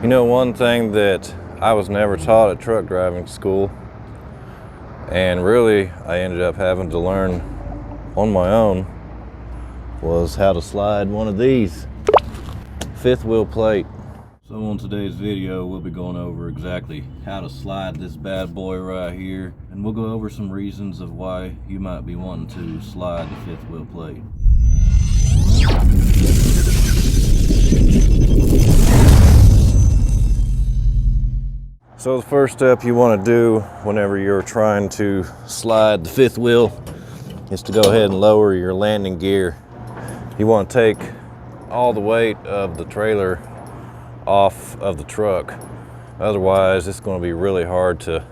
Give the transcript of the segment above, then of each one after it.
You know, one thing that I was never taught at truck driving school, and really I ended up having to learn on my own, was how to slide one of these fifth wheel plate. So on today's video, we'll be going over exactly how to slide this bad boy right here, and we'll go over some reasons of why you might be wanting to slide the fifth wheel plate. So the first step you want to do whenever you're trying to slide the fifth wheel is to go ahead and lower your landing gear. You want to take all the weight of the trailer off of the truck. Otherwise, it's going to be really hard to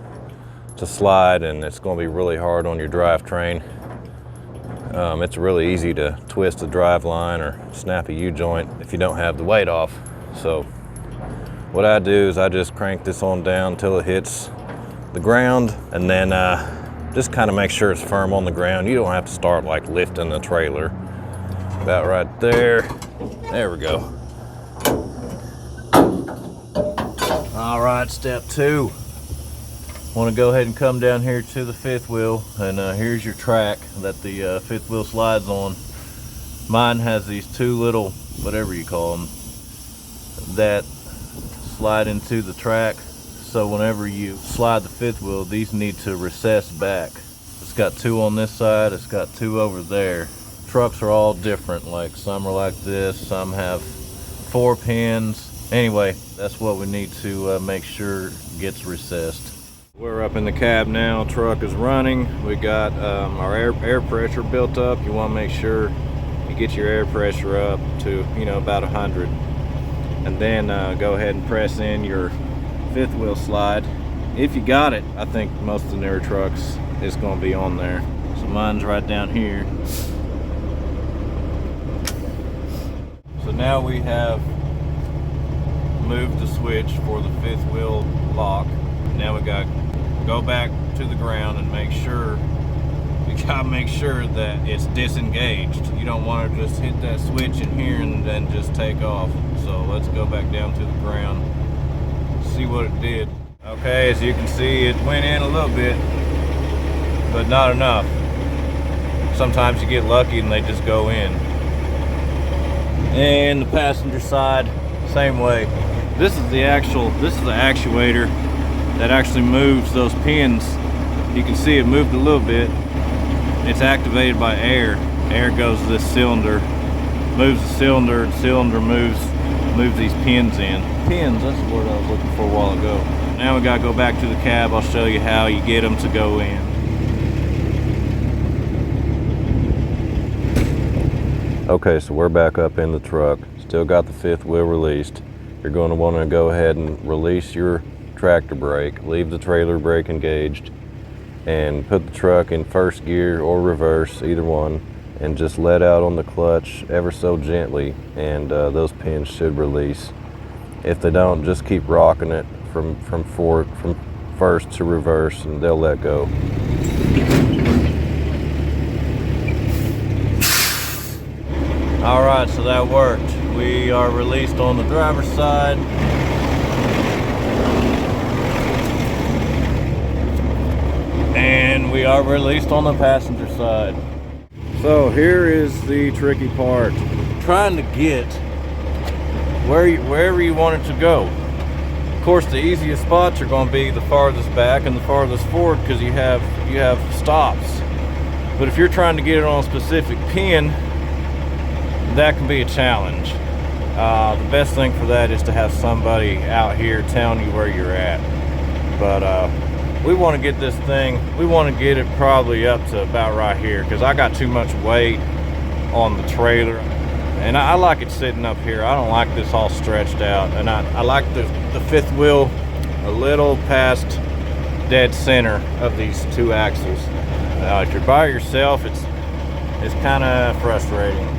slide, and it's going to be really hard on your drivetrain. It's really easy to twist a drive line or snap a U-joint if you don't have the weight off. So what I do is I just crank this on down until it hits the ground, and then just kind of make sure it's firm on the ground. You don't have to start like lifting the trailer. About right there. There we go. All right, step two. Want to go ahead and come down here to the fifth wheel, and here's your track that the fifth wheel slides on. Mine has these two little, whatever you call them, that slide into the track. So whenever you slide the fifth wheel, these need to recess back. It's got two on this side, it's got two over there. Trucks are all different, like some are like this, some have 4 pins. Anyway, that's what we need to make sure gets recessed. We're up in the cab now, truck is running. We got our air pressure built up. You want to make sure you get your air pressure up to, you know, about 100. And then go ahead and press in your fifth wheel slide. If you got it, I think most of the newer trucks is going to be on there. So mine's right down here. So now we have moved the switch for the fifth wheel lock. Now we got to go back to the ground and make sure, you gotta make sure that it's disengaged. You don't want to just hit that switch in here and then just take off. So let's go back down to the ground, see what it did. Okay, as you can see, it went in a little bit, but not enough. Sometimes you get lucky and they just go in. And the passenger side, same way. This is the actuator that actually moves those pins. You can see it moved a little bit. It's activated by air. Air goes to this cylinder, moves the cylinder, and cylinder moves these pins in. Pins, that's the word I was looking for a while ago. Now we gotta go back to the cab. I'll show you how you get them to go in. Okay, so we're back up in the truck. Still got the fifth wheel released. You're going to want to go ahead and release your tractor brake, leave the trailer brake engaged, and put the truck in first gear or reverse, either one, and just let out on the clutch ever so gently, and those pins should release. If they don't, just keep rocking it from first to reverse, and they'll let go. All right, so that worked. We are released on the driver's side. And we are released on the passenger side. So here is the tricky part. Trying to get wherever you want it to go. Of course, the easiest spots are going to be the farthest back and the farthest forward because you have stops. But if you're trying to get it on a specific pin, that can be a challenge. The best thing for that is to have somebody out here telling you where you're at. But we want to get this thing, we want to get it probably up to about right here, because I got too much weight on the trailer. And I like it sitting up here. I don't like this all stretched out. And I like the fifth wheel a little past dead center of these two axles. If you're by yourself, it's kind of frustrating.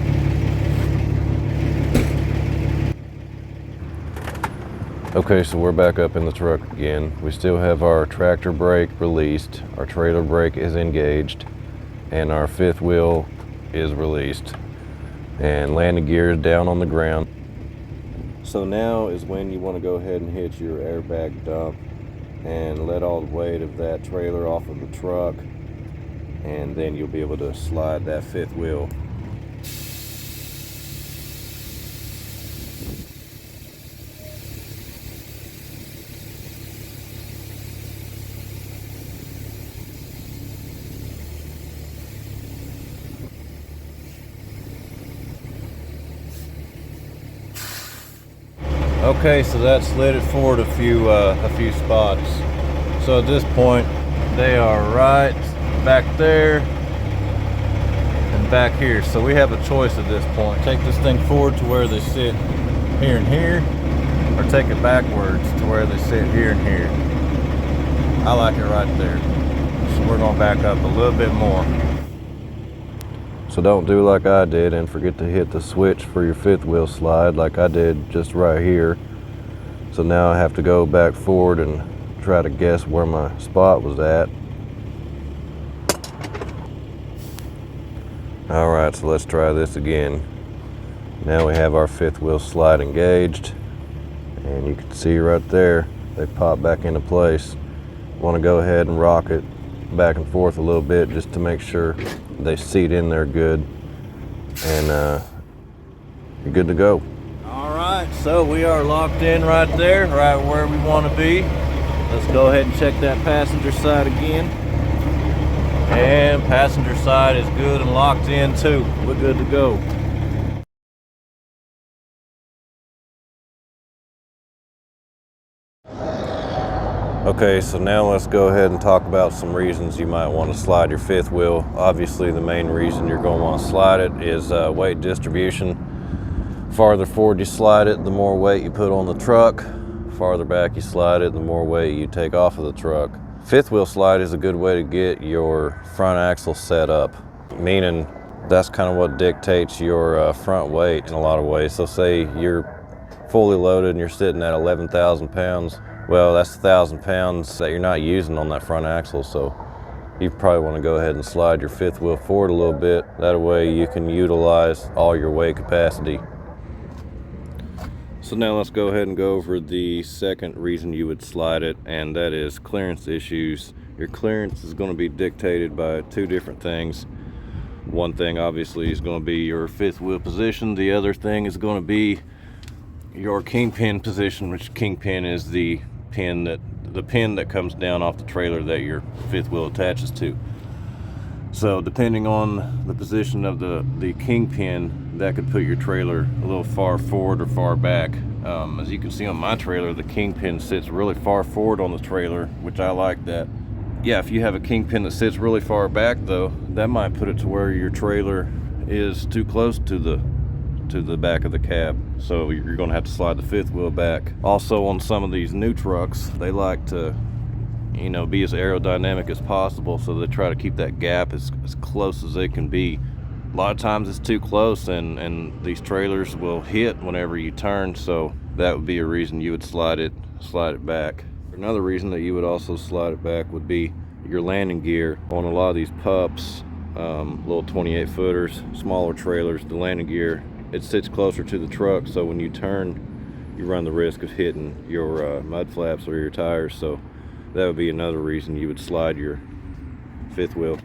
Okay, so we're back up in the truck again. We still have our tractor brake released, our trailer brake is engaged, and our fifth wheel is released. And landing gear is down on the ground. So now is when you want to go ahead and hit your airbag dump and let all the weight of that trailer off of the truck, and then you'll be able to slide that fifth wheel. Okay, so that slid it forward a few spots. So at this point, they are right back there and back here. So we have a choice at this point. Take this thing forward to where they sit here and here, or take it backwards to where they sit here and here. I like it right there. So we're gonna back up a little bit more. So don't do like I did and forget to hit the switch for your fifth wheel slide like I did just right here. So now I have to go back forward and try to guess where my spot was at. All right, so let's try this again. Now we have our fifth wheel slide engaged, and you can see right there, they pop back into place. Want to go ahead and rock it back and forth a little bit just to make sure they seat in there good, and you're good to go. All right, so we are locked in right there, right where we want to be. Let's go ahead and check that passenger side again. And passenger side is good and locked in too. We're good to go. Okay, so now let's go ahead and talk about some reasons you might want to slide your fifth wheel. Obviously, the main reason you're going to want to slide it is weight distribution. Farther forward you slide it, the more weight you put on the truck. Farther back you slide it, the more weight you take off of the truck. Fifth wheel slide is a good way to get your front axle set up, meaning that's kind of what dictates your front weight in a lot of ways. So say you're fully loaded and you're sitting at 11,000 pounds. Well, that's 1,000 pounds that you're not using on that front axle, so you probably want to go ahead and slide your fifth wheel forward a little bit. That way you can utilize all your weight capacity. So now let's go ahead and go over the second reason you would slide it, and that is clearance issues. Your clearance is going to be dictated by two different things. One thing obviously is going to be your fifth wheel position. The other thing is going to be your kingpin position, which kingpin is the pin that comes down off the trailer that your fifth wheel attaches to. So depending on the position of the kingpin, that could put your trailer a little far forward or far back. As you can see on my trailer, the kingpin sits really far forward on the trailer, which I like that. Yeah, if you have a kingpin that sits really far back though, that might put it to where your trailer is too close to the back of the cab, so you're going to have to slide the fifth wheel back. Also, on some of these new trucks, they like to, you know, be as aerodynamic as possible, so they try to keep that gap as close as they can be. A lot of times it's too close, and these trailers will hit whenever you turn, so that would be a reason you would slide it back. Another reason that you would also slide it back would be your landing gear. On a lot of these pups, little 28 footers, smaller trailers, the landing gear, it sits closer to the truck, so when you turn, you run the risk of hitting your mud flaps or your tires. So that would be another reason you would slide your fifth wheel.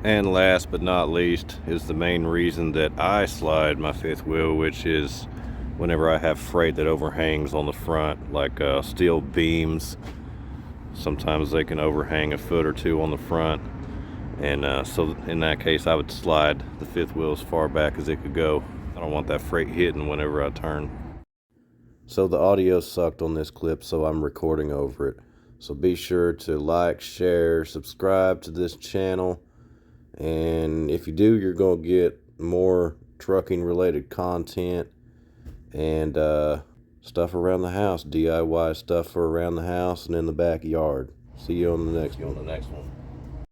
And last but not least is the main reason that I slide my fifth wheel, which is whenever I have freight that overhangs on the front, like steel beams. Sometimes they can overhang a foot or two on the front, and so in that case I would slide the fifth wheel as far back as it could go. I don't want that freight hitting whenever I turn. So the audio sucked on this clip, so I'm recording over it. So be sure to like, share, subscribe to this channel, and if you do, you're going to get more trucking related content and stuff around the house, DIY stuff for around the house and in the backyard. See you on the next one.